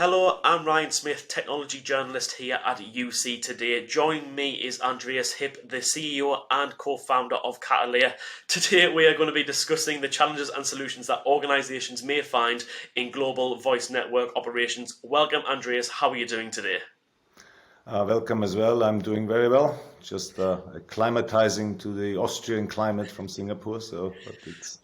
Hello, I'm Ryan Smith, technology journalist here at UC Today. Joining me is Andreas Hipp, the CEO and co-founder of Cataleya. Today we are going to be discussing the challenges and solutions that organisations may find in global voice network operations. Welcome, Andreas. How are you doing today? Welcome as well. I'm doing very well. Just acclimatizing to the Austrian climate from Singapore, but it's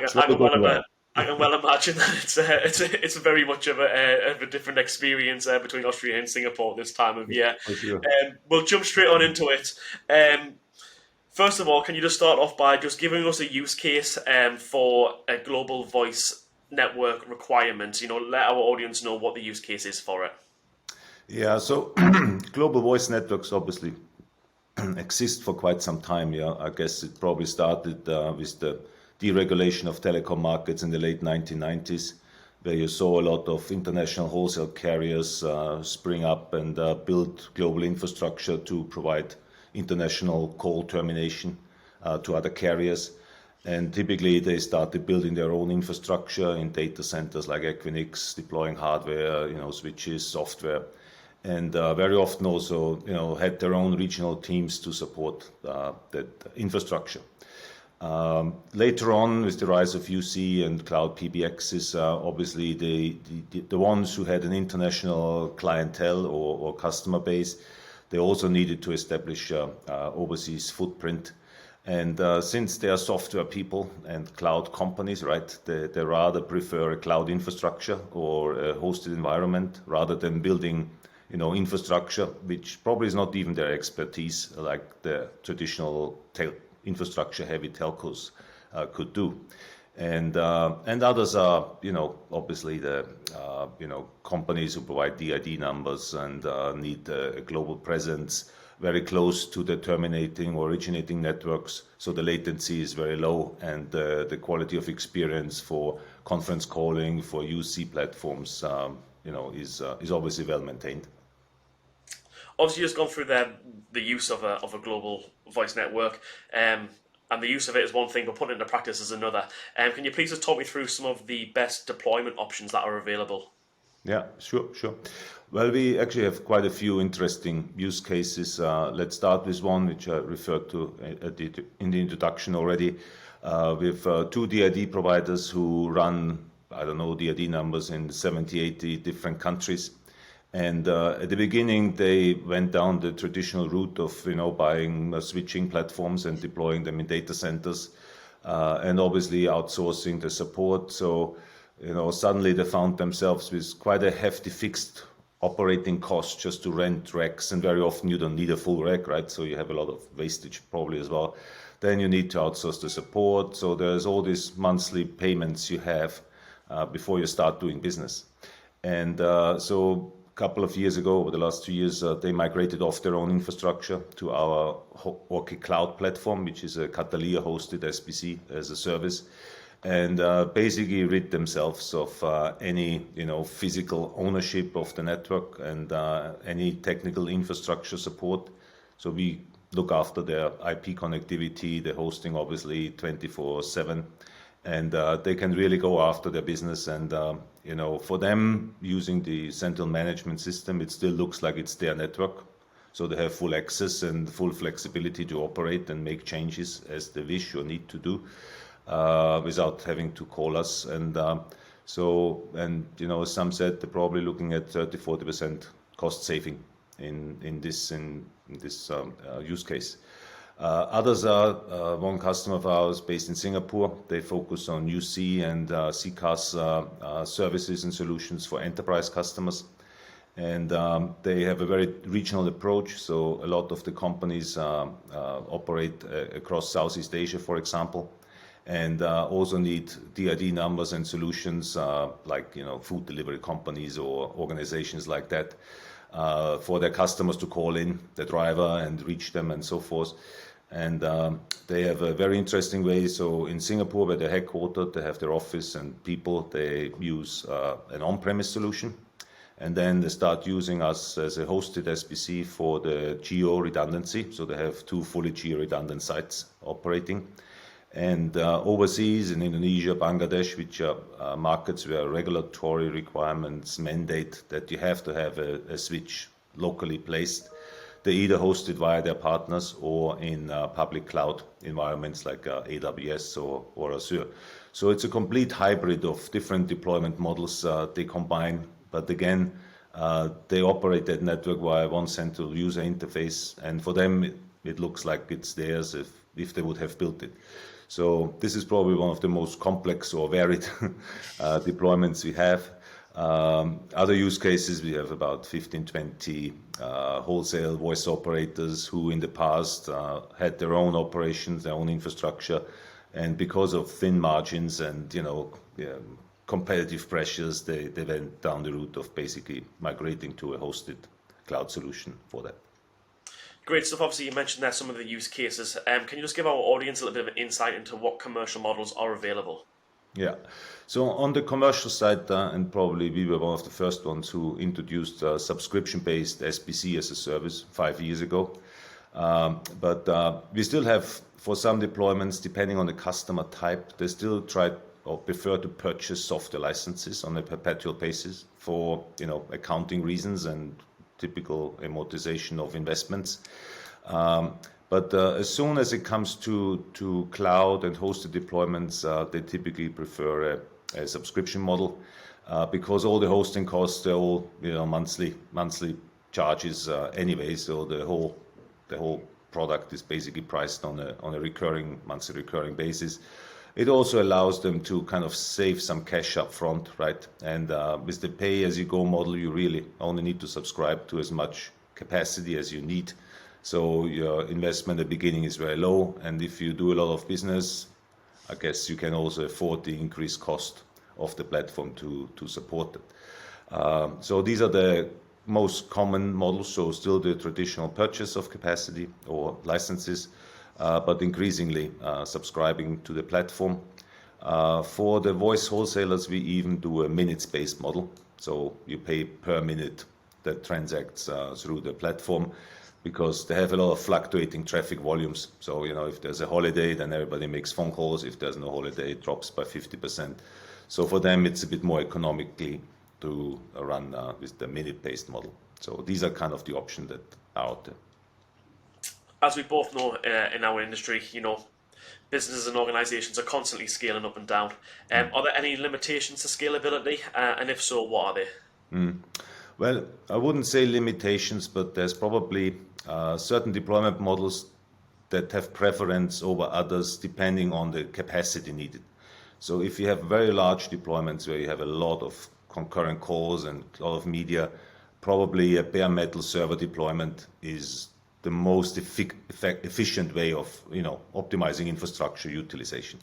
slowly going well. I can well imagine that it's very much of a different experience between Austria and Singapore this time of year. For sure. We'll jump straight on into it. First of all, can you just start off by just giving us a use case for a global voice network requirement? Let our audience know what the use case is for it. Yeah, so global voice networks obviously exist for quite some time. Yeah, I guess it probably started with the deregulation of telecom markets in the late 1990s, where you saw a lot of international wholesale carriers spring up and build global infrastructure to provide international call termination to other carriers. And typically they started building their own infrastructure in data centers like Equinix, deploying hardware, switches, software, and very often also, had their own regional teams to support that infrastructure. Later on, with the rise of UC and cloud PBXs, obviously the ones who had an international clientele or customer base, they also needed to establish overseas footprint. And since they are software people and cloud companies, right, they rather prefer a cloud infrastructure or a hosted environment rather than building infrastructure, which probably is not even their expertise, like the traditional infrastructure heavy telcos could do. And others are, obviously the, companies who provide DID numbers and need a global presence very close to the terminating or originating networks. So the latency is very low and the quality of experience for conference calling, for UC platforms, is obviously well maintained. Obviously, you've just gone through the use of a global voice network, and the use of it is one thing, but putting it into practice is another. Can you please just talk me through some of the best deployment options that are available? Yeah, sure. Well, we actually have quite a few interesting use cases. Let's start with one which I referred to in the introduction already. We have two DID providers who run, DID numbers in 70, 80 different countries. And at the beginning, they went down the traditional route of, buying switching platforms and deploying them in data centers, and obviously outsourcing the support. So, suddenly they found themselves with quite a hefty fixed operating cost just to rent racks. And very often you don't need a full rack, right? So you have a lot of wastage probably as well. Then you need to outsource the support. So there's all these monthly payments you have before you start doing business. And so couple of years ago, over the last 2 years, they migrated off their own infrastructure to our Orky Cloud platform, which is a Cataleya hosted SBC as a service, and basically rid themselves of any physical ownership of the network and any technical infrastructure support. So we look after their IP connectivity, the hosting obviously 24/7, and they can really go after their business. And for them, using the central management system, it still looks like it's their network, so they have full access and full flexibility to operate and make changes as they wish or need to do without having to call us. And as some said, they're probably looking at 30-40% cost saving in this use case. Others are one customer of ours based in Singapore. They focus on UC and CCaaS services and solutions for enterprise customers. And they have a very regional approach. So a lot of the companies operate across Southeast Asia, for example, and also need DID numbers and solutions like food delivery companies or organizations like that for their customers to call in the driver and reach them and so forth. And they have a very interesting way. So in Singapore, where they're headquartered, they have their office and people. They use an on-premise solution, and then they start using us as a hosted SBC for the geo redundancy. So they have two fully geo redundant sites operating, And overseas in Indonesia, Bangladesh, which are markets where regulatory requirements mandate that you have to have a switch locally placed, they either host it via their partners or in public cloud environments like AWS or Azure. So it's a complete hybrid of different deployment models they combine, but again, they operate that network via one central user interface, and for them it looks like it's theirs if they would have built it. So this is probably one of the most complex or varied deployments we have. Other use cases, we have about 15, 20 wholesale voice operators who in the past had their own operations, their own infrastructure, and because of thin margins and competitive pressures, they went down the route of basically migrating to a hosted cloud solution for that. Great stuff. Obviously, you mentioned there some of the use cases. Can you just give our audience a little bit of an insight into what commercial models are available? Yeah. So on the commercial side, and probably we were one of the first ones who introduced subscription-based SBC as a service 5 years ago. But we still have, for some deployments, depending on the customer type, they still try or prefer to purchase software licenses on a perpetual basis for accounting reasons and typical amortization of investments. But as soon as it comes to cloud and hosted deployments, they typically prefer a subscription model because all the hosting costs are all monthly charges anyway. So the whole product is basically priced on a monthly recurring basis. It also allows them to kind of save some cash up front, right? And with the pay-as-you-go model, you really only need to subscribe to as much capacity as you need. So your investment at the beginning is very low, and if you do a lot of business, I guess you can also afford the increased cost of the platform to support it. So these are the most common models, so still the traditional purchase of capacity or licenses, but increasingly subscribing to the platform. For the voice wholesalers, we even do a minutes-based model. So you pay per minute that transacts through the platform because they have a lot of fluctuating traffic volumes. So, if there's a holiday, then everybody makes phone calls. If there's no holiday, it drops by 50%. So for them, it's a bit more economically to run with the minute-based model. So these are kind of the options that are out there. As we both know in our industry, businesses and organizations are constantly scaling up and down. Are there any limitations to scalability? And if so, what are they? Well, I wouldn't say limitations, but there's probably certain deployment models that have preference over others depending on the capacity needed. So if you have very large deployments where you have a lot of concurrent calls and a lot of media, probably a bare metal server deployment is the most efficient way of optimizing infrastructure utilization.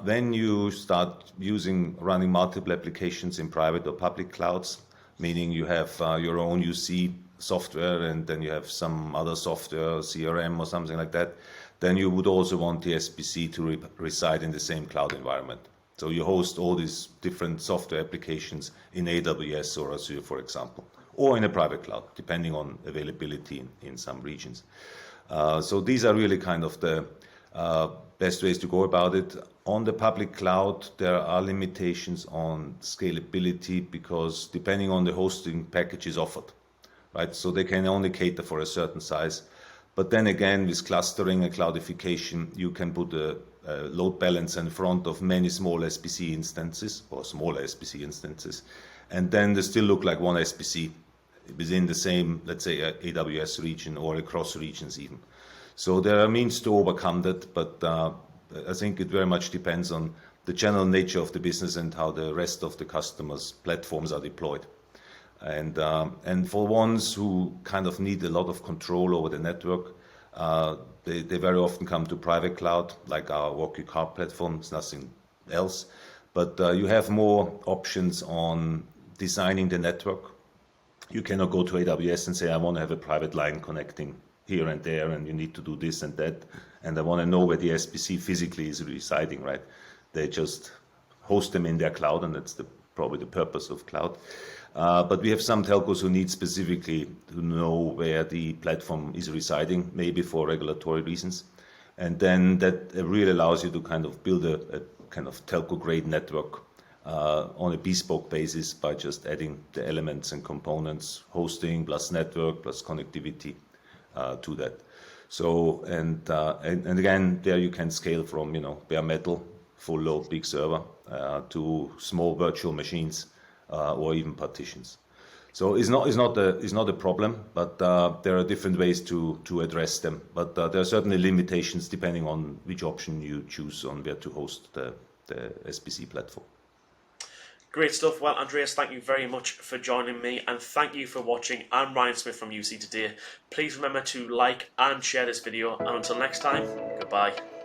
Then you start running multiple applications in private or public clouds, meaning you have your own UC software and then you have some other software, CRM or something like that. Then you would also want the SBC to reside in the same cloud environment. So you host all these different software applications in AWS or Azure, for example, or in a private cloud, depending on availability in some regions. So these are really kind of the best ways to go about it. On the public cloud, there are limitations on scalability because depending on the hosting packages offered, right? So they can only cater for a certain size. But then again, with clustering and cloudification, you can put a load balancer in front of many small SBC instances or smaller SBC instances. And then they still look like one SBC within the same, let's say, AWS region or across regions even. So there are means to overcome that, but I think it very much depends on the general nature of the business and how the rest of the customers' platforms are deployed. And for ones who kind of need a lot of control over the network, they very often come to private cloud, like our Walk Your Car platform. It's nothing else. But you have more options on designing the network. You cannot go to AWS and say, I want to have a private line connecting here and there, and you need to do this and that, and I want to know where the SBC physically is residing, right? They just host them in their cloud, and that's probably the purpose of cloud. But we have some telcos who need specifically to know where the platform is residing, maybe for regulatory reasons. And then that really allows you to kind of build a kind of telco-grade network on a bespoke basis by just adding the elements and components, hosting plus network plus connectivity to that. So and again, there you can scale from bare metal, full load, big server to small virtual machines or even partitions. So it's not a problem, but there are different ways to address them. But there are certainly limitations depending on which option you choose on where to host the SBC platform. Great stuff. Well, Andreas, thank you very much for joining me, and thank you for watching. I'm Ryan Smith from UC Today. Please remember to like and share this video, and until next time, goodbye.